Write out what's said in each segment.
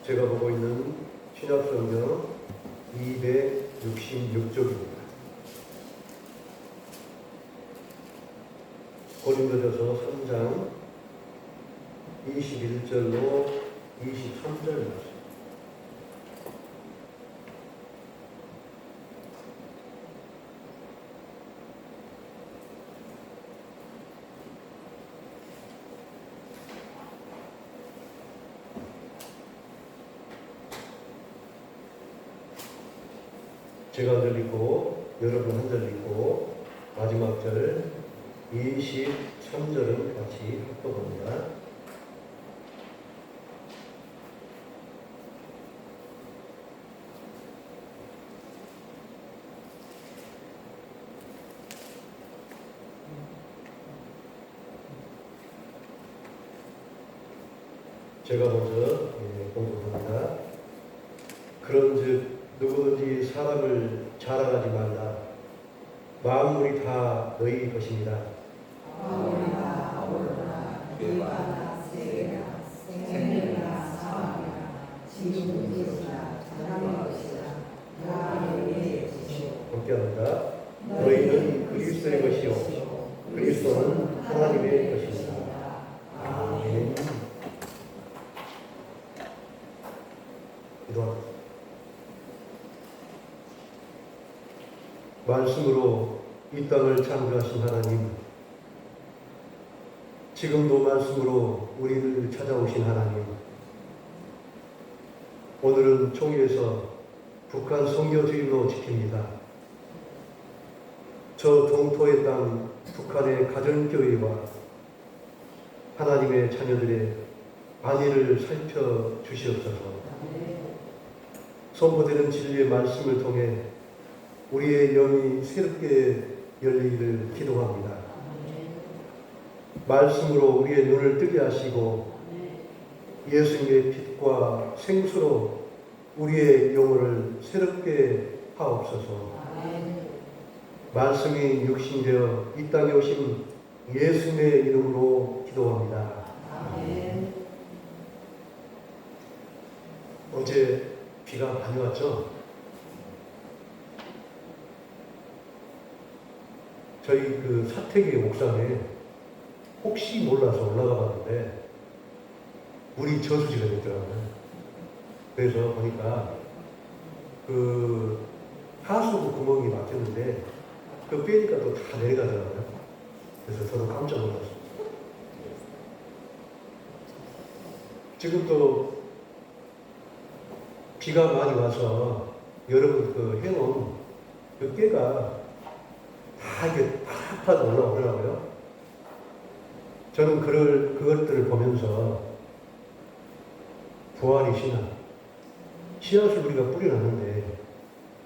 제가 보고 있는 신약성경 266쪽입니다. 고린도전서 3장 21절로 23절 말씀. 제가 한 절 읽고 여러분 한 절 읽고 마지막 절 23절은 같이 합독합니다. 제가 먼저 공독합니다. 그런즉 누구든지 사람을 자랑하지 말라. 만물이 다 너희 것입니다. 만물이나 오르나 괴가나 세계나 생명이나 사망이나 지금 것이나 사람의 것이나 하나님의 것이요. 함께합니다. 너희는 그리스도의 것이요 그리스도는 하나님의 것입니다. 아멘. 기도합니다. 말씀으로 이 땅을 창조하신 하나님, 지금도 말씀으로 우리를 찾아오신 하나님, 오늘은 총회에서 북한 선교 주임로 지킵니다. 저 동토의 땅 북한의 가정교회와 하나님의 자녀들의 안위를 살펴주시옵소서. 선포되는 진리의 말씀을 통해 우리의 영이 새롭게 열리기를 기도합니다. 말씀으로 우리의 눈을 뜨게 하시고 예수님의 빛과 생수로 우리의 영혼을 새롭게 하옵소서. 말씀이 육신되어 이 땅에 오신 예수님의 이름으로 기도합니다. 어제 비가 많이 왔죠? 저희 그 사택의 옥상에 혹시 몰라서 올라가 봤는데 물이 저수지가 됐더라고요. 그래서 보니까 그 하수구 구멍이 막혔는데 그 빼니까 또 다 내려가더라고요. 그래서 저도 깜짝 놀랐어요. 지금 또 비가 많이 와서 여러분 그 해놓은 그 깨가 다 이렇게 팍팍 올라오더라고요. 저는 그것들을 보면서 부활의 신앙, 씨앗을 우리가 뿌려놨는데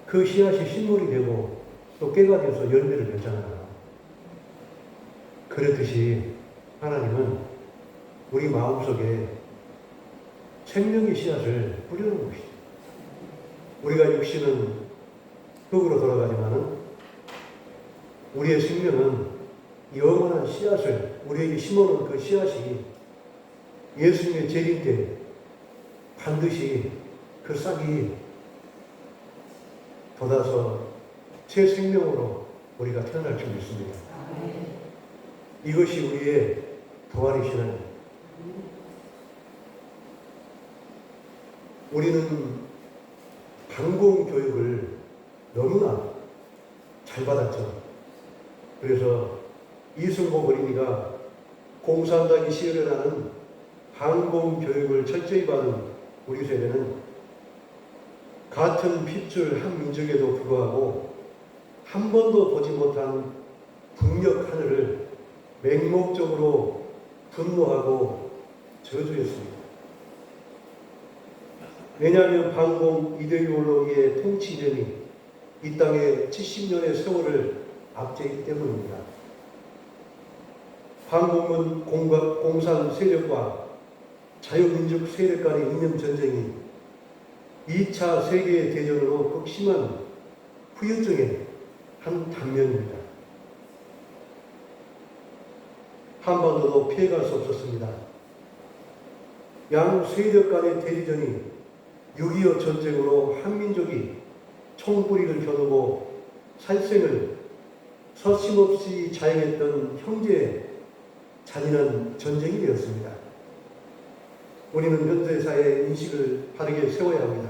그 씨앗이 식물이 되고 또 깨가 되어서 열매를 맺잖아요. 그렇듯이 하나님은 우리 마음속에 생명의 씨앗을 뿌려놓은 것이죠. 우리가 육신은 흙으로 돌아가지만은 우리의 생명은 영원한 씨앗을 우리에게 심어놓은 그 씨앗이 예수님의 재림 때 반드시 그 싹이 돋아서 새 생명으로 우리가 태어날 줄 믿습니다. 이것이 우리의 부활의 신앙입니다. 우리는 방공 교육을 너무나 잘 받았죠. 그래서 이승복 어린이가 공산당이 시행하는 방공 교육을 철저히 받은 우리 세대는 같은 핏줄 한 민족에도 불구하고 한 번도 보지 못한 북녘 하늘을 맹목적으로 분노하고 저주했습니다. 왜냐하면 방공 이데올로기의 통치 이전이 이 땅에 70년의 세월을 앞제기 때문입니다. 방공은 공산 세력과 자유민족 세력 간의 이념 전쟁이 2차 세계대전으로 극심한 후유증의 한 단면입니다. 한반도도 피해갈 수 없었습니다. 양 세력 간의 대리전이 6.25 전쟁으로 한민족이 총뿌리를 겨누고 살생을 서슴없이 자행했던 형제의 잔인한 전쟁이 되었습니다. 우리는 현대사의 인식을 바르게 세워야 합니다.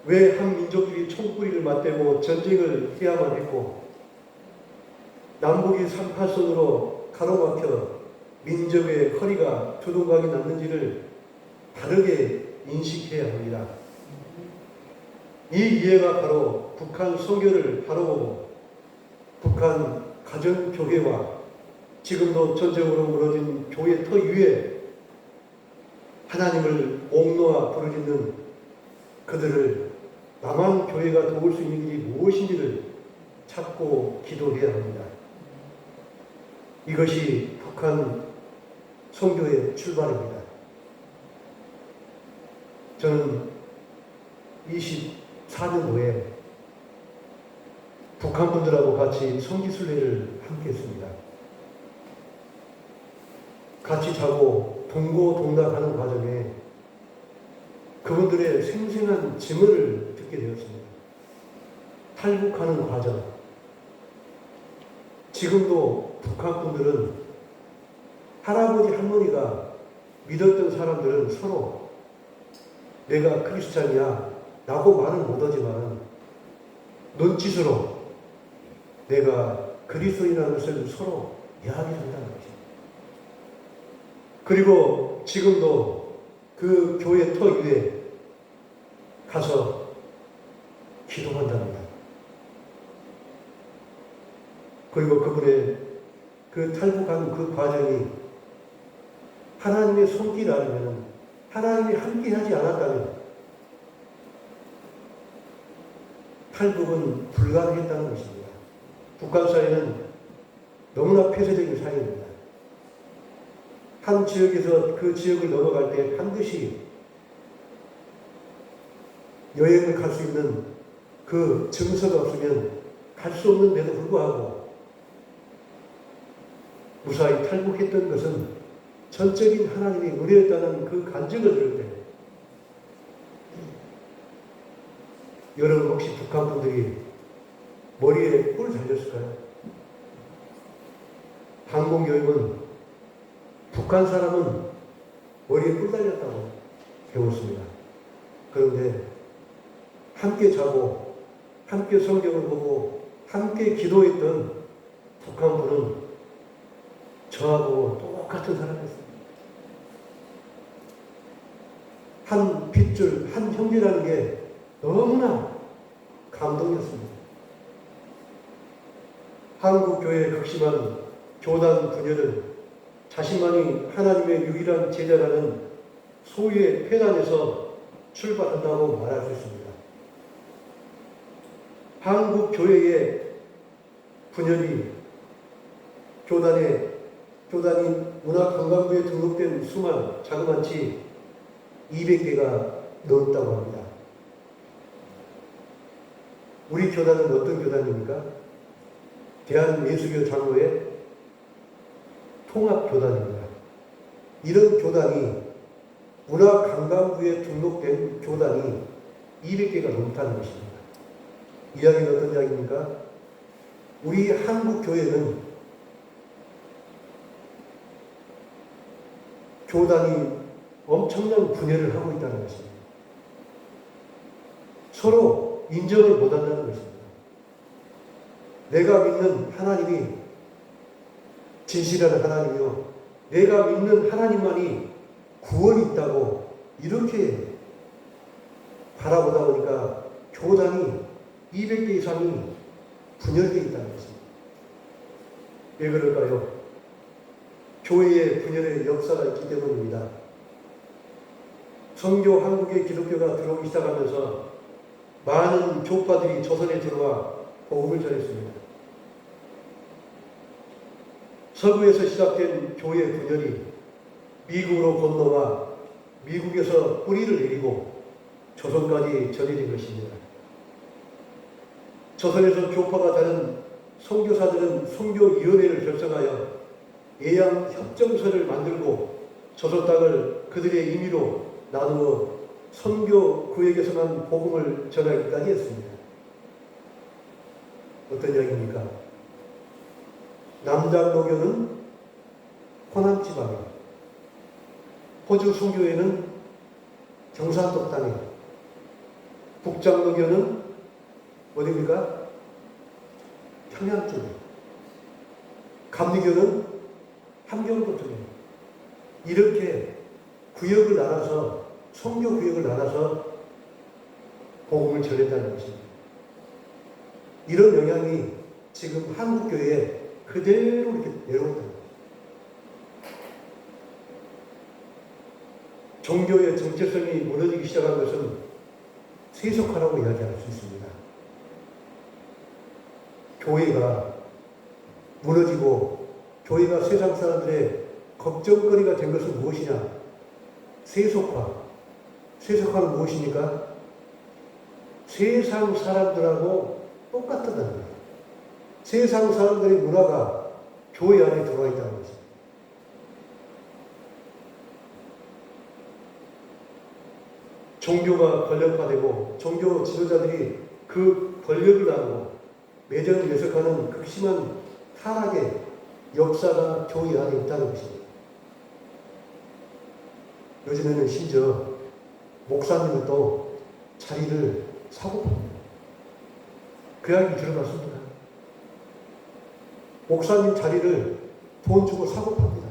왜 한 민족끼리 총뿌리를 맞대고 전쟁을 해야만 했고 남북이 3·8선으로 가로막혀 민족의 허리가 두동강이 났는지를 바르게 인식해야 합니다. 이 이해가 바로 북한 선교를 바라보고 북한 가정교회와 지금도 전쟁으로 무너진 교회 터 위에 하나님을 옥놓아 부르짖는 그들을 남한 교회가 도울 수 있는 일이 무엇인지를 찾고 기도해야 합니다. 이것이 북한 선교의 출발입니다. 저는 24년 후에 북한 분들하고 같이 성지순례를 함께 했습니다. 같이 자고 동고동락하는 과정에 그분들의 생생한 증언을 듣게 되었습니다. 탈북하는 과정. 지금도 북한 분들은 할아버지 할머니가 믿었던 사람들은 서로 내가 크리스찬이야 라고 말은 못하지만 눈짓으로 내가 그리스도인이라는 것을 서로 이야기한다는 것입니다. 그리고 지금도 그 교회 터 위에 가서 기도한답니다. 그리고 그분의 그 탈북한 그 과정이 하나님의 손길이라면 하나님이 함께하지 않았다면 탈북은 불가능했다는 것입니다. 북한 사회는 너무나 폐쇄적인 사회입니다. 한 지역에서 그 지역을 넘어갈 때 반드시 여행을 갈 수 있는 그 증서가 없으면 갈 수 없는데도 불구하고 무사히 탈북했던 것은 전적인 하나님의 은혜였다는 그 간증을 들을 때 여러분 혹시 북한 분들이 머리에 뿔 달렸을까요? 항공교육은 북한 사람은 머리에 뿔 달렸다고 배웠습니다. 그런데 함께 자고 함께 성경을 보고 함께 기도했던 북한 분은 저하고 똑같은 사람이었습니다. 한 핏줄, 한 형제라는 게 너무나 감동이었습니다. 한국교회의 극심한 교단 분열은 자신만이 하나님의 유일한 제자라는 소유의 폐단에서 출발한다고 말할 수 있습니다. 한국교회의 분열이 교단이 문화관광부에 등록된 수만 자그마치 200개가 넘었다고 합니다. 우리 교단은 어떤 교단입니까? 대한예수교 장로의 통합교단입니다. 이런 교단이 문화관광부에 등록된 교단이 200개가 넘다는 것입니다. 이야기는 어떤 이야기입니까? 우리 한국교회는 교단이 엄청난 분열을 하고 있다는 것입니다. 서로 인정을 못한다는 것입니다. 내가 믿는 하나님이 진실한 하나님이요, 내가 믿는 하나님만이 구원이 있다고 이렇게 바라보다 보니까 교단이 200개 이상이 분열되어 있다는 것입니다. 왜 그럴까요? 교회의 분열의 역사가 있기 때문입니다. 선교 한국의 기독교가 들어오기 시작하면서 많은 교파들이 조선에 들어와 복음을 전했습니다. 서구에서 시작된 교회 분열이 미국으로 건너와 미국에서 뿌리를 내리고 조선까지 전해진 것입니다. 조선에서 교파가 다른 선교사들은 선교위원회를 결성하여 예양 협정서를 만들고 조선 땅을 그들의 임의로 나누어 선교 구역에서만 복음을 전하기까지 했습니다. 어떤 이야기입니까? 남장로교는 호남 지방에, 호주 선교회는 경상도 땅에, 북장로교는 어디입니까? 평양 쪽에, 감리교는 함경도 쪽에, 이렇게 구역을 나눠서, 선교 구역을 나눠서 복음을 전했다는 것입니다. 이런 영향이 지금 한국교회에 그대로 이렇게 내려온다는 거예요. 종교의 정체성이 무너지기 시작한 것은 세속화라고 이야기할 수 있습니다. 교회가 무너지고 교회가 세상 사람들의 걱정거리가 된 것은 무엇이냐? 세속화. 세속화는 무엇입니까? 세상 사람들하고 똑같다는 거예요. 세상 사람들의 문화가 교회 안에 들어와 있다는 거죠. 종교가 권력화되고 종교 지도자들이 그 권력을 나누고 매정을 예속하는 극심한 타락의 역사가 교회 안에 있다는 것입니다. 요즘에는 심지어 목사님들도 자리를 사고 팝니다. 그 이야기 들어봤습니다. 목사님 자리를 돈 주고 사고 팝니다.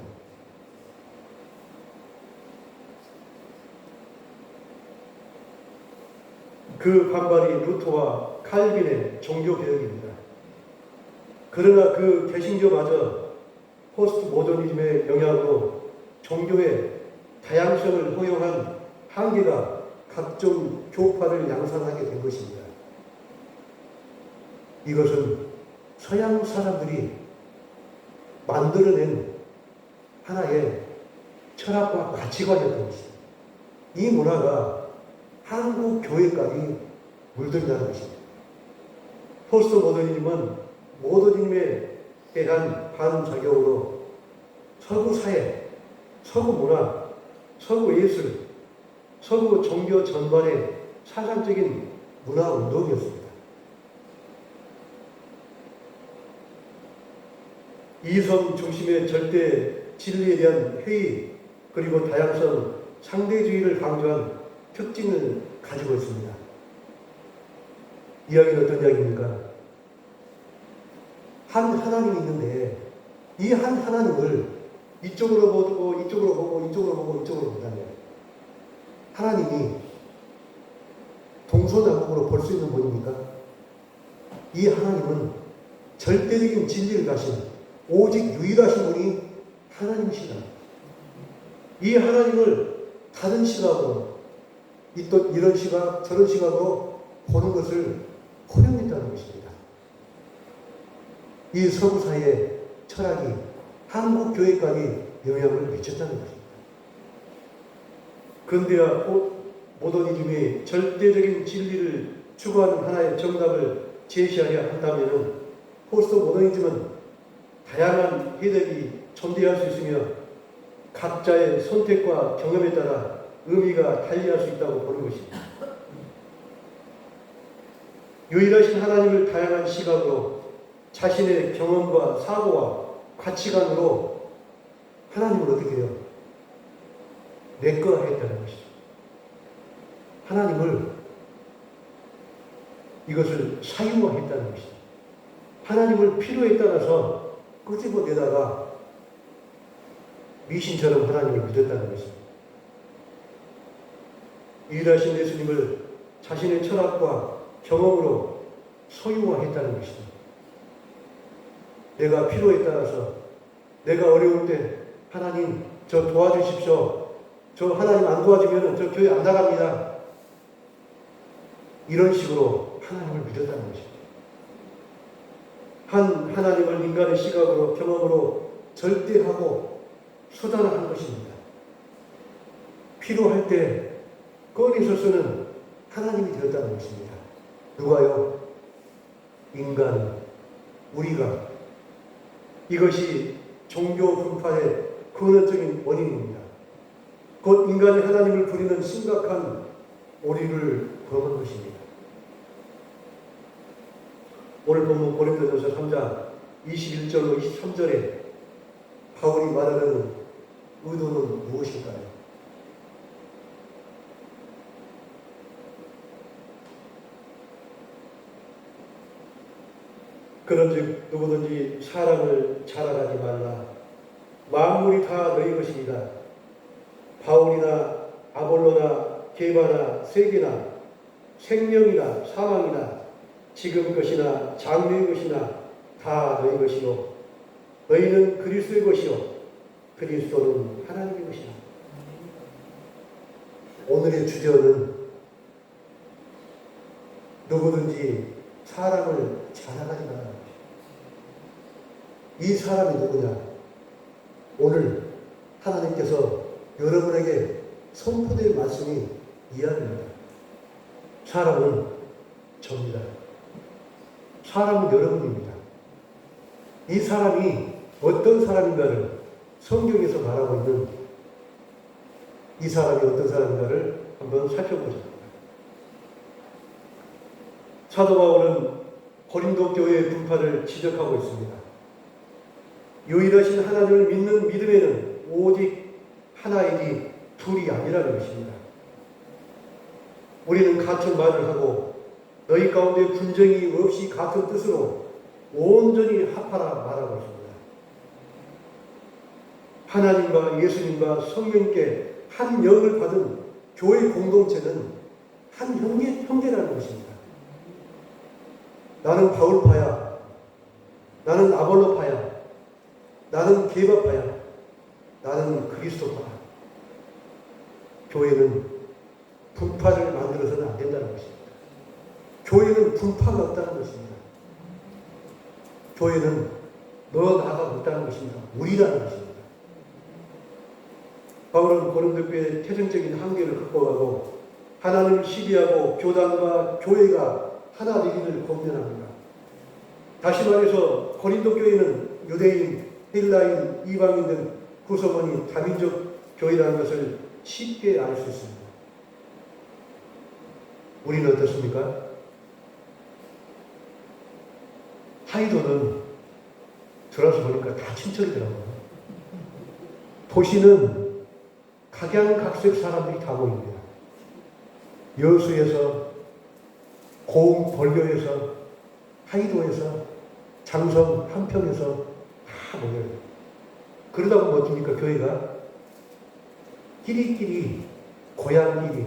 그 반발이 루터와 칼빈의 종교개혁입니다. 그러나 그 개신교마저 포스트 모더니즘의 영향으로 종교의 다양성을 허용한 한계가 각종 교파를 양산하게 된 것입니다. 이것은 서양 사람들이 만들어낸 하나의 철학과 가치관이었던 것입니다. 이 문화가 한국 교회까지 물들다는 것입니다. 포스트 모더니즘은 모더니즘에 대한 반작용으로 서구 사회, 서구 문화, 서구 예술, 서구 종교 전반의 사상적인 문화 운동이었습니다. 이성 중심의 절대 진리에 대한 회의, 그리고 다양성, 상대주의를 강조한 특징을 가지고 있습니다. 이야기는 어떤 이야기입니까? 한 하나님이 있는데 이 한 하나님을 이쪽으로 보고 이쪽으로 보고 이쪽으로 보고 이쪽으로 본다면 하나님이 동서남북으로 볼 수 있는 분입니까? 이 하나님은 절대적인 진리를 가신 오직 유일하신 분이 하나님이시다. 이 하나님을 다른 시각으로 이런 시각 저런 시각으로 보는 것을 허용했다는 것입니다. 이 서구 사회의 철학이 한국 교회까지 영향을 미쳤다는 것입니다. 근대화 모더니즘이 절대적인 진리를 추구하는 하나의 정답을 제시하려 한다면 포스트 모더니즘은 다양한 해석이 존재할 수 있으며 각자의 선택과 경험에 따라 의미가 달리할 수 있다고 보는 것입니다. 유일하신 하나님을 다양한 시각으로 자신의 경험과 사고와 가치관으로 하나님을 어떻게 해요? 내꺼하였다는 것이죠. 하나님을 이것을 사유화했다는 것이죠. 하나님을 필요에 따라서 끄집어내다가 미신처럼 하나님을 믿었다는 것입니다. 유일하신 예수님을 자신의 철학과 경험으로 소유화했다는 것입니다. 내가 필요에 따라서 내가 어려울 때 하나님 저 도와주십시오. 저 하나님 안 도와주면 저 교회 안 나갑니다. 이런 식으로 하나님을 믿었다는 것입니다. 한 하나님을 인간의 시각으로 경험으로 절대하고 수단화한 것입니다. 필요할 때 꺼내서 쓰는 하나님이 되었다는 것입니다. 누가요? 인간, 우리가. 이것이 종교 분파의 근원적인 원인입니다. 곧 인간이 하나님을 부리는 심각한 오리를 범한 것입니다. 오늘 본문 고린도전서 3장 21절로 23절에 바울이 말하는 의도는 무엇일까요? 그런즉 누구든지 사람을 자랑하지 말라. 만물이 다 너희 것입니다. 바울이나 아볼로나 게바나 세계나 생명이나 사망이나 지금 것이나 장래의 것이나 다 너희 것이요 너희는 그리스도의 것이요 그리스도는 하나님의 것이라. 오늘의 주제는 누구든지 사람을 자랑하지 말라는 것입니다. 이 사람이 누구냐? 오늘 하나님께서 여러분에게 선포될 말씀이 이야기입니다. 사람은 접니다. 사람은 여러분입니다. 이 사람이 어떤 사람인가를 성경에서 말하고 있는 이 사람이 어떤 사람인가를 한번 살펴보자. 사도 바울은 고린도 교회의 분파를 지적하고 있습니다. 유일하신 하나님을 믿는 믿음에는 오직 하나이지 둘이 아니라는 것입니다. 우리는 같은 말을 하고 너희 가운데 분쟁이 없이 같은 뜻으로 온전히 합하라 말하고 있습니다. 하나님과 예수님과 성령께 한 영을 받은 교회 공동체는 한 형제라는 것입니다. 나는 바울파야, 나는 아볼로파야, 나는 게바파야, 나는 그리스도파야. 교회는 분파를 만들어서는 안 된다는 것입니다. 교회는 분파가 없다는 것입니다. 교회는 너 나가 없다는 것입니다. 우리라는 것입니다. 바울은 고린도 교회의 태생적인 한계를 극복하고 하나님을 시기하고 교단과 교회가 하나 되기를 권면합니다. 다시 말해서 고린도 교회는 유대인, 헬라인, 이방인 등 구성원이 다민족 교회라는 것을 쉽게 알 수 있습니다. 우리는 어떻습니까? 하이도는 들어서 보니까 다 친척이더라고요. 도시는 각양각색 사람들이 다 모입니다. 여수에서, 고흥 벌교에서, 하이도에서, 장성 한평에서 다 모여요. 그러다 보면 어떻습니까? 교회가 끼리끼리, 고향끼리,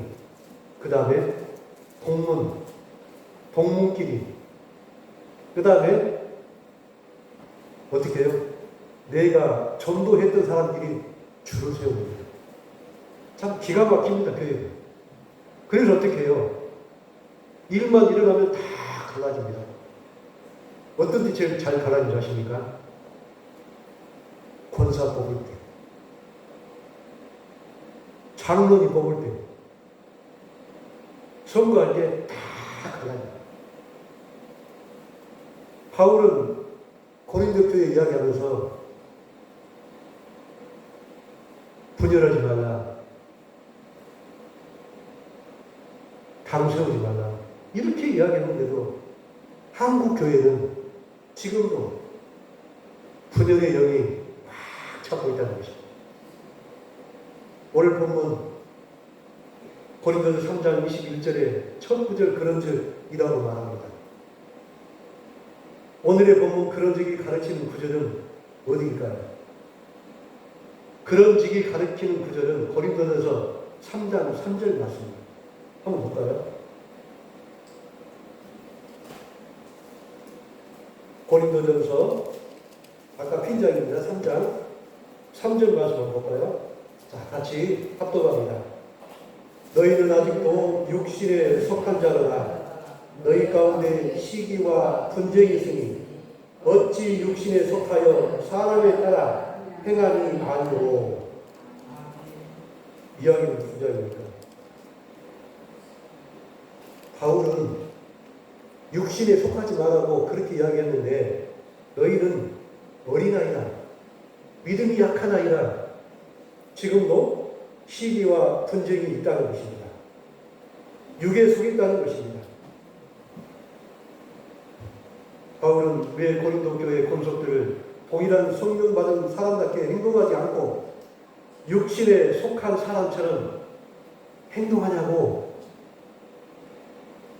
그 다음에 동문끼리, 그 다음에 어떻게 해요? 내가 전도했던 사람끼리 줄을 세웁니다. 참 기가 막힙니다, 교회가. 그래서 어떻게 해요? 일만 일어나면 다 갈라집니다. 어떤 데 제일 잘 갈라진 줄 아십니까? 권사 뽑을 때, 장로님 뽑을 때, 선거할 때 다 갈라집니다. 바울은 고린도 교회 이야기하면서 분열하지 말라, 당 세우지 말라 이렇게 이야기하는데도 한국 교회는 지금도 분열의 영이 막 차고 있다는 것입니다. 오늘 본문 고린도서 3장 21절에 첫 구절 그런즉이라고 말합니다. 오늘의 본문 그런즉이 가르치는 구절은 어디일까요? 그런즉이 가르치는 구절은 고린도전서 3장 3절 맞습니다. 한번 볼까요? 고린도전서 아까 핀장입니다. 3장 3절 말씀 한번 볼까요? 자, 같이 합독합니다. 너희는 아직도 육신에 속한 자로나 너희 가운데 시기와 분쟁이 있으니 어찌 육신에 속하여 사람에 따라 행함이 아니오. 이야기는 두 장입니까? 바울은 육신에 속하지 말라고 그렇게 이야기했는데 너희는 어린아이라 믿음이 약한 아이라 지금도 시기와 분쟁이 있다는 것입니다. 육에 속했다는 것입니다. 바울은 왜 고린도 교회 권속들을 동일한 성령받은 사람답게 행동하지 않고 육신에 속한 사람처럼 행동하냐고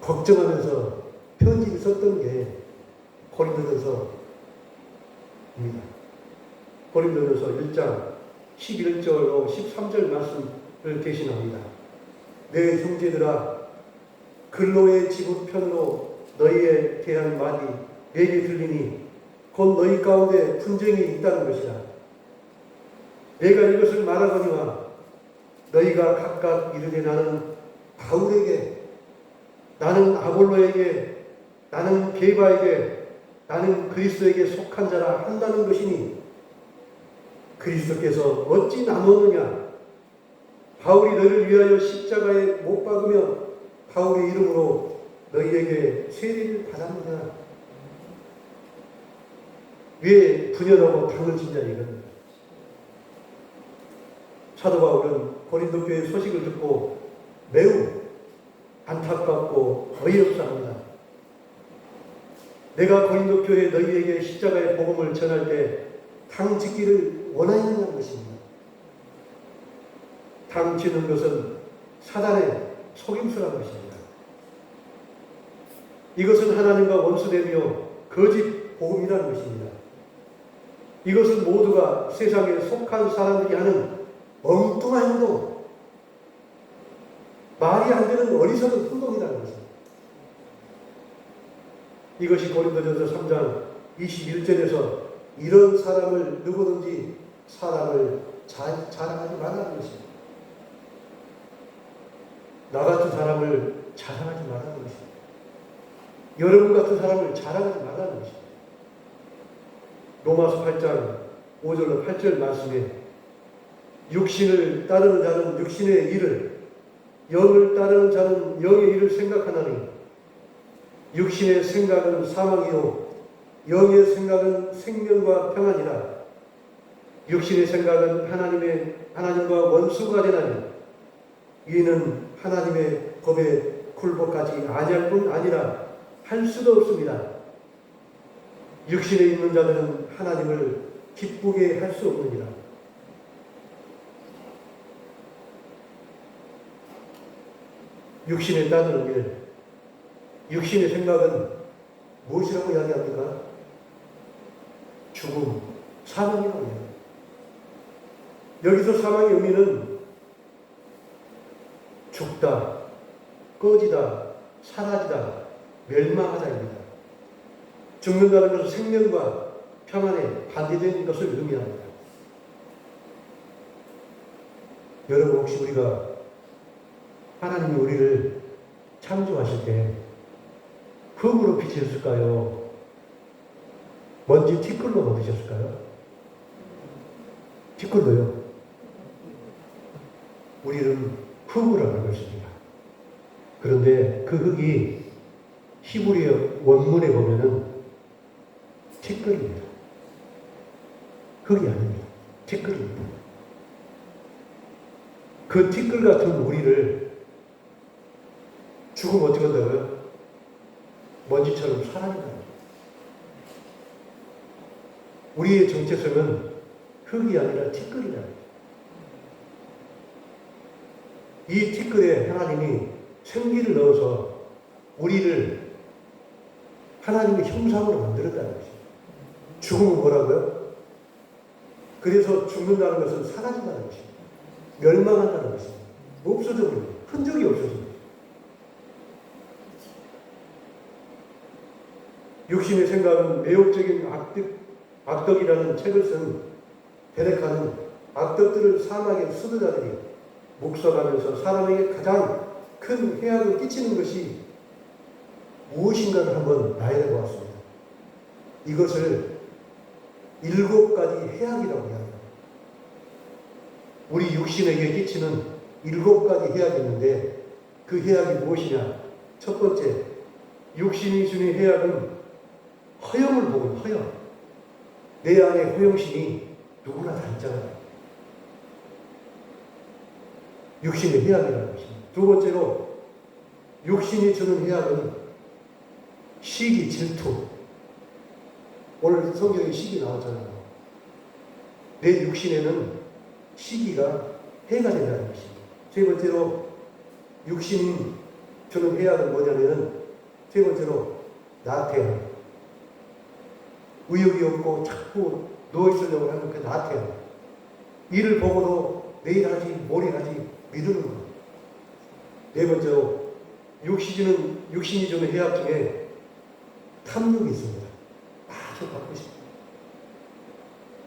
걱정하면서 편지를 썼던 게 고린도전서입니다. 고린도전서 1장 11절로 13절 말씀을 대신합니다. 내 형제들아, 근로의 지구편으로 너희에 대한 말이 내게 들리니 곧 너희 가운데 분쟁이 있다는 것이라. 내가 이것을 말하거니와 너희가 각각 이르되 나는 바울에게, 나는 아볼로에게, 나는 게바에게, 나는 그리스도에게 속한 자라 한다는 것이니 그리스도께서 어찌 나누느냐? 바울이 너희를 위하여 십자가에 못 박으며 바울의 이름으로 너희에게 세례를 받았느냐? 왜 분열하고 당을 짓냐 이겁니다. 사도 바울은 고린도 교회 소식을 듣고 매우 안타깝고 어이없어합니다. 내가 고린도 교회 너희에게 십자가의 복음을 전할 때 당 짓기를 원하였느냐는 것입니다. 당 짓는 것은 사단의 속임수라는 것입니다. 이것은 하나님과 원수되며 거짓 복음이라는 것입니다. 이것은 모두가 세상에 속한 사람들이 하는 엉뚱한 행동, 말이 안 되는 어리석은 행동이라는 것입니다. 이것이 고린도전서 3장 21절에서 이런 사람을 누구든지 사람을 자랑하지 말라는 것입니다. 나 같은 사람을 자랑하지 말라는 것입니다. 여러분 같은 사람을 자랑하지 말라는 것입니다. 로마서 8장 5절로 8절 말씀에 육신을 따르는 자는 육신의 일을, 영을 따르는 자는 영의 일을 생각하나니 육신의 생각은 사망이요 영의 생각은 생명과 평안이라. 육신의 생각은 하나님과 원수가 되나니 이는 하나님의 법에 굴복하지 아니할 뿐 아니라 할 수도 없습니다. 육신에 있는 자들은 하나님을 기쁘게 할 수 없느니라. 육신에 따르는 일, 육신의 생각은 무엇이라고 이야기합니까? 죽음, 사망이라고 이야기합니다. 여기서 사망의 의미는 죽다, 꺼지다, 사라지다, 멸망하다입니다. 죽는다는 것은 생명과 평안에 반대되는 것을 의미합니다. 여러분, 혹시 우리가 하나님이 우리를 창조하실 때 흙으로 빛이셨을까요? 먼지 티끌로 만드셨을까요? 티끌로요. 우리는 흙으로 알고 있습니다. 그런데 그 흙이 히브리어 원문에 보면은 티끌입니다. 흙이 아닙니다. 티끌입니다. 그 티끌 같은 우리를 죽으면 어떻게 한다고요? 먼지처럼 사라진다. 우리의 정체성은 흙이 아니라 티끌이다. 이 티끌에 하나님이 생기를 넣어서 우리를 하나님의 형상으로 만들었다는 것입니다. 죽음은 뭐라고요? 그래서 죽는다는 것은 사라진다는 것입니다. 멸망한다는 것입니다. 없어져 버립니다. 흔적이 없어집니다. 육신의 생각은 매혹적인 악덕이라는 책을 쓴 베레카는 악덕들을 사막에 수도자들이 묵서가면서 사람에게 가장 큰 해악을 끼치는 것이 무엇인가를 한번 나열해 보았습니다. 이것을 7가지 해악이라고 합니다. 우리 육신에게 끼치는 7가지 해악이 있는데 그 해악이 무엇이냐? 첫 번째, 육신이 주는 해악은 허영을 보고 허영. 내 안에 허영심이 누구나 다 있잖아요. 육신의 해악이라는 것입니다. 두 번째로 육신이 주는 해악은 시기, 질투. 오늘 성경에 시기 나왔잖아요. 내 육신에는 시기가 해가 된다는 것입니다. 세 번째로 육신이 주는 해악은 뭐냐면은 세 번째로 나태함. 의욕이 없고 자꾸 누워있으려고 하는 그 나태함. 일을 보고도 내일 하지, 모레 하지 미루는 것. 네 번째로 육신이 주는 해악 중에 탐욕이 있습니다. 아주 갖고 싶어.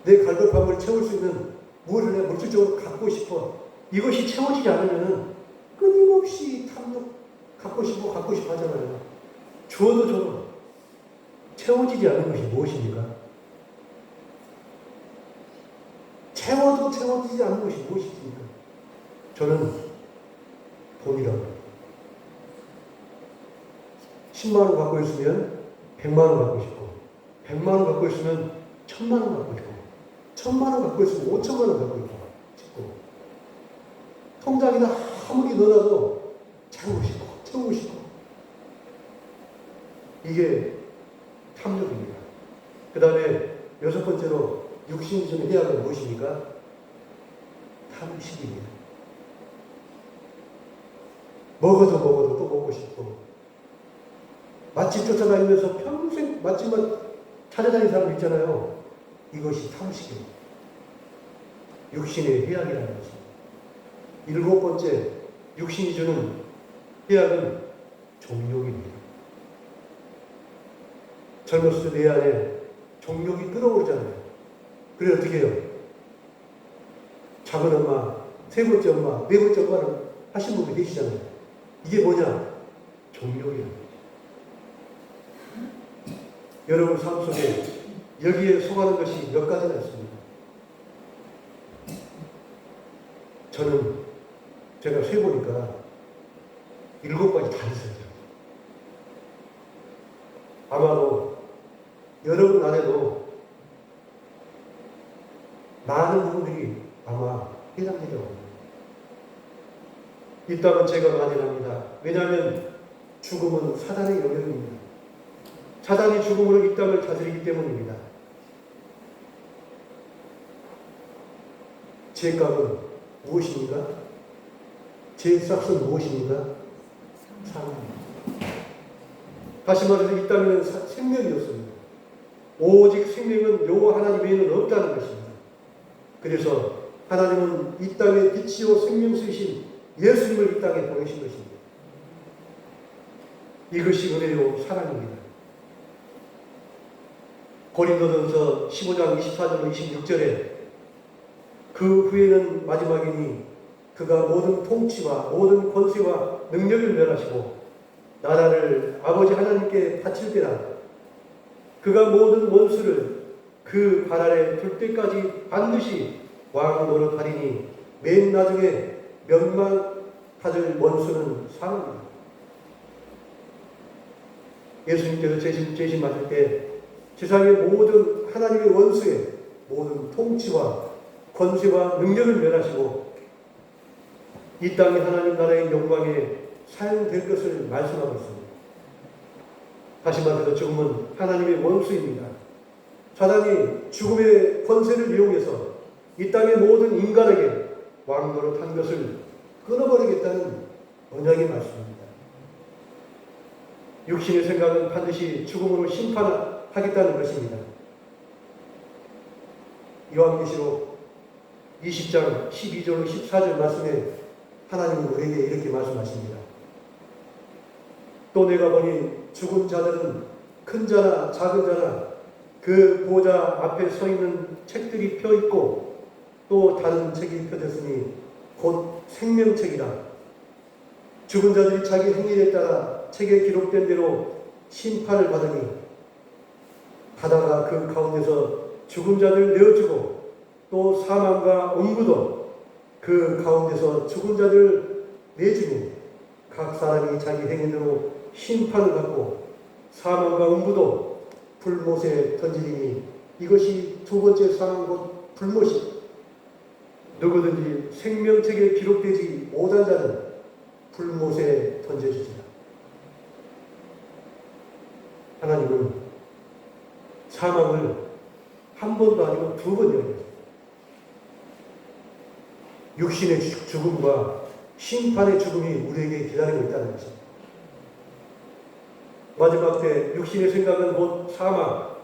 내 갈급함을 채울 수 있는 무엇을 내가 물질적으로 갖고 싶어. 이것이 채워지지 않으면 끊임없이 탐욕, 갖고 싶어 하잖아요. 줘도 채워지지 않는 것이 무엇입니까? 채워도 채워지지 않는 것이 무엇입니까? 저는 돈이라고. 10만 원 갖고 있으면 100만 원 갖고 싶고, 100만 원 갖고 있으면 1000만 원 갖고 싶고, 1000만 원 갖고 있으면 5천만 원 갖고 싶고, 통장에다 아무리 넣어놔도 채우고 싶고. 이게 탐욕입니다. 그 다음에 여섯 번째로 육신이 주는 해악은 무엇입니까? 탐식입니다. 먹어도 또 먹고 싶고, 맛집 쫓아다니면서 평생 맛집만 찾아다니는 사람 있잖아요. 이것이 탐식입니다. 육신의 해악이라는 것입니다. 일곱 번째, 육신이 주는 해악은 종욕입니다. 젊었을 때 내 안에 종욕이 끓어오르잖아요. 그래 어떻게 해요? 작은 엄마, 세 번째 엄마, 네 번째 엄마를 하신 분이 계시잖아요. 이게 뭐냐? 종욕이라는 거죠. 여러분 삶 속에 여기에 속하는 것이 몇 가지나 있습니다. 저는 제가 세보니까 7가지 다 있어요. 아마도 여러분 안에도 많은 부분들이 아마 해당되지 않습니다. 이 땅은 제가 만연합니다. 왜냐하면 죽음은 사단의 영역입니다. 사단이 죽음으로 이 땅을 다스리기 때문입니다. 제 값은 무엇입니까? 제 싹은 무엇입니까? 사랑입니다. 다시 말해서 이 땅에는 생명이었습니다. 오직 생명은 여호와 하나님 외에는 없다는 것입니다. 그래서 하나님은 이 땅에 빛이요 생명수이신 예수님을 이 땅에 보내신 것입니다. 이것이 은혜요 사랑입니다. 고린도전서 15장 24절 26절에 그 후에는 마지막이니 그가 모든 통치와 모든 권세와 능력을 멸하시고 나라를 아버지 하나님께 바칠 때라 그가 모든 원수를 그 발 아래 둘 때까지 반드시 왕 노릇하리니 맨 나중에 멸망받을 원수는 사람입니다. 예수님께서 재림 맞을 때 세상의 모든 하나님의 원수의 모든 통치와 권세와 능력을 멸하시고 이 땅의 하나님 나라의 영광에 사용될 것을 말씀하고 있습니다. 다시 말해서 죽음은 하나님의 원수입니다. 사단이 죽음의 권세를 이용해서 이 땅의 모든 인간에게 왕노릇한 것을 끊어버리겠다는 언약의 말씀입니다. 육신의 생각은 반드시 죽음으로 심판하겠다는 것입니다. 요한계시록 20장 12절 14절 말씀에 하나님은 우리에게 이렇게 말씀하십니다. 또 내가 보니 죽은 자들은 큰 자나 작은 자나 그 보좌 앞에 서 있는 책들이 펴 있고 또 다른 책이 펴졌으니 곧 생명책이라. 죽은 자들이 자기 행위에 따라 책에 기록된 대로 심판을 받으니 바다가 그 가운데서 죽은 자들 내어주고 또 사망과 음부도 그 가운데서 죽은 자들 내주니 각 사람이 자기 행위대로 심판을 받고 사망과 음부도 불못에 던지리니 이것이 두 번째 사망 곧 불못이 누구든지 생명책에 기록되지 못한 자는 불못에 던져주지라. 사망을 한 번도 아니고 두 번 이야기했습니다. 육신의 죽음과 심판의 죽음이 우리에게 기다리고 있다는 것입니다. 마지막 때 육신의 생각은 곧 사망,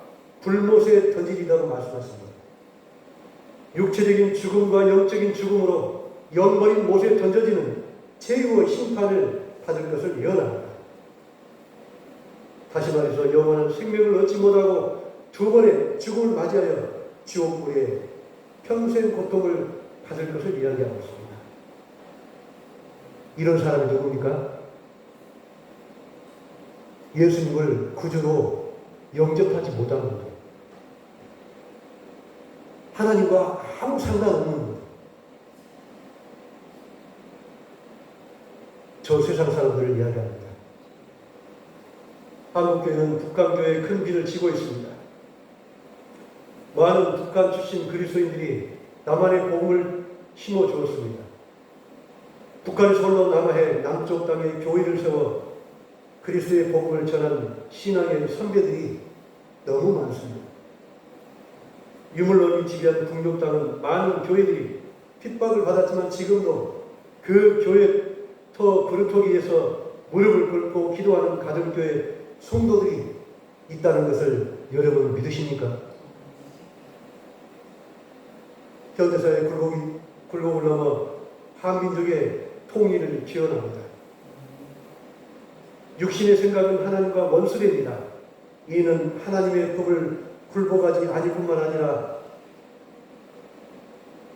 불못에 던지리라고 말씀하십니다. 육체적인 죽음과 영적인 죽음으로 영원인 못에 던져지는 최후의 심판을 받을 것을 예언합니다. 다시 말해서 영원한 생명을 얻지 못하고 두 번의 죽음을 맞이하여 지옥불에 평생 고통을 받을 것을 이야기하고 있습니다. 이런 사람이 누굽니까? 예수님을 구주로 영접하지 못한 분들, 하나님과 아무 상관없는 분들, 저 세상 사람들을 이야기합니다. 한국교회는 북한교회의 큰 빚을 지고 있습니다. 많은 북한 출신 그리스도인들이 남한의 복음을 심어주었습니다. 북한에서 홀로 남아해 남쪽 땅에 교회를 세워 그리스도의 복음을 전한 신앙의 선배들이 너무 많습니다. 유물론이 지배한 북녘 땅은 많은 교회들이 핍박을 받았지만 지금도 그 교회 터 그루터기에서 무릎을 꿇고 기도하는 가정교회 성도들이 있다는 것을 여러분 믿으십니까? 현대사의 굴곡을 넘어 한민족의 통일을 기원합니다. 육신의 생각은 하나님과 원수됩니다. 이는 하나님의 법을 굴복하지 아니 뿐만 아니라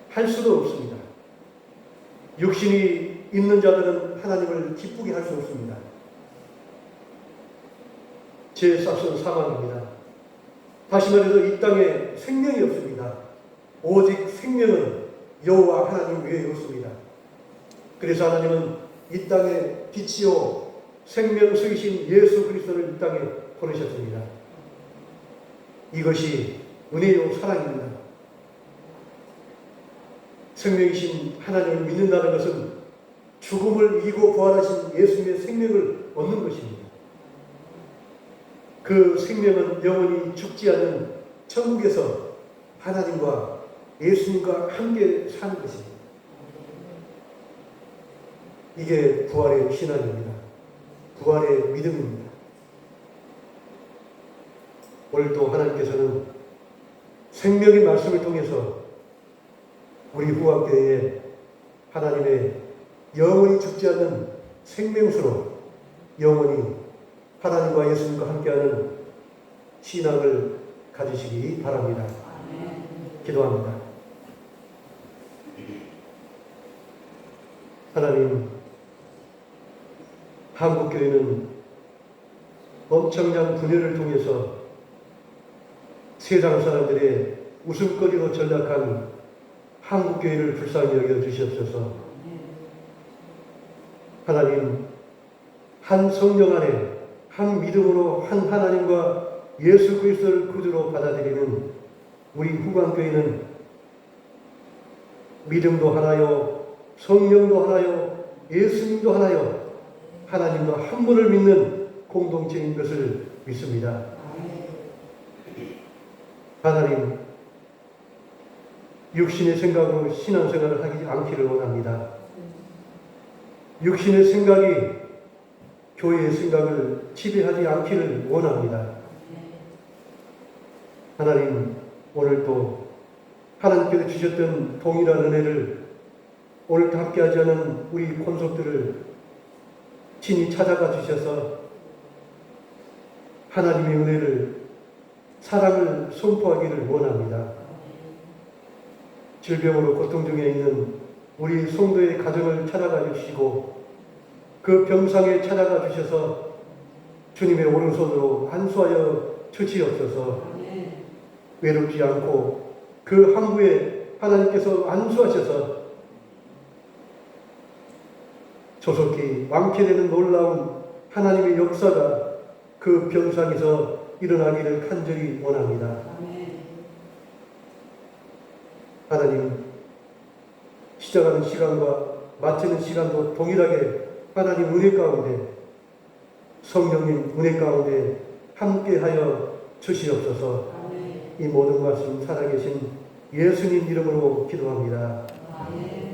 할 수도 없습니다. 육신이 있는 자들은 하나님을 기쁘게 할 수 없습니다. 제 값은 사망입니다. 다시 말해서 이 땅에 생명이 없습니다. 오직 생명은 여호와 하나님 외에 없습니다. 그래서 하나님은 이 땅에 빛이요 생명수이신 예수 그리스도를 이 땅에 보내셨습니다. 이것이 은혜요 사랑입니다. 생명이신 하나님을 믿는다는 것은 죽음을 이기고 부활하신 예수님의 생명을 얻는 것입니다. 그 생명은 영원히 죽지 않는 천국에서 하나님과 예수님과 함께 사는 것입니다. 이게 부활의 신앙입니다. 부활의 믿음입니다. 오늘도 하나님께서는 생명의 말씀을 통해서 우리 후학교회에 하나님의 영원히 죽지 않는 생명수로 영원히 하나님과 예수님과 함께하는 신앙을 가지시기 바랍니다. 기도합니다. 하나님, 한국교회는 엄청난 분열을 통해서 세상 사람들의 웃음거리로 전락한 한국교회를 불쌍히 여겨주시옵소서. 하나님, 한 성령 안에 한 믿음으로 한 하나님과 예수 그리스도를 구주로 받아들이는 우리 후광교회는 믿음도 하나요, 성령도 하나요, 예수님도 하나요, 하나님도 한 분을 믿는 공동체인 것을 믿습니다. 하나님, 육신의 생각으로 신앙생활을 하지 않기를 원합니다. 육신의 생각이 교회의 생각을 지배하지 않기를 원합니다. 하나님, 오늘도 하나님께서 주셨던 동일한 은혜를 오늘도 함께하지 않은 우리 권속들을 친히 찾아가 주셔서 하나님의 은혜를, 사랑을 선포하기를 원합니다. 질병으로 고통 중에 있는 우리 성도의 가정을 찾아가 주시고 그 병상에 찾아가 주셔서 주님의 오른손으로 안수하여 주시옵소서. 외롭지 않고 그 항구에 하나님께서 안수하셔서 조속히 완쾌되는 놀라운 하나님의 역사가 그 병상에서 일어나기를 간절히 원합니다. 하나님, 시작하는 시간과 마치는 시간도 동일하게 하나님 은혜 가운데, 성령님 은혜 가운데 함께하여 주시옵소서. 이 모든 말씀 살아계신 예수님 이름으로 기도합니다. 아멘.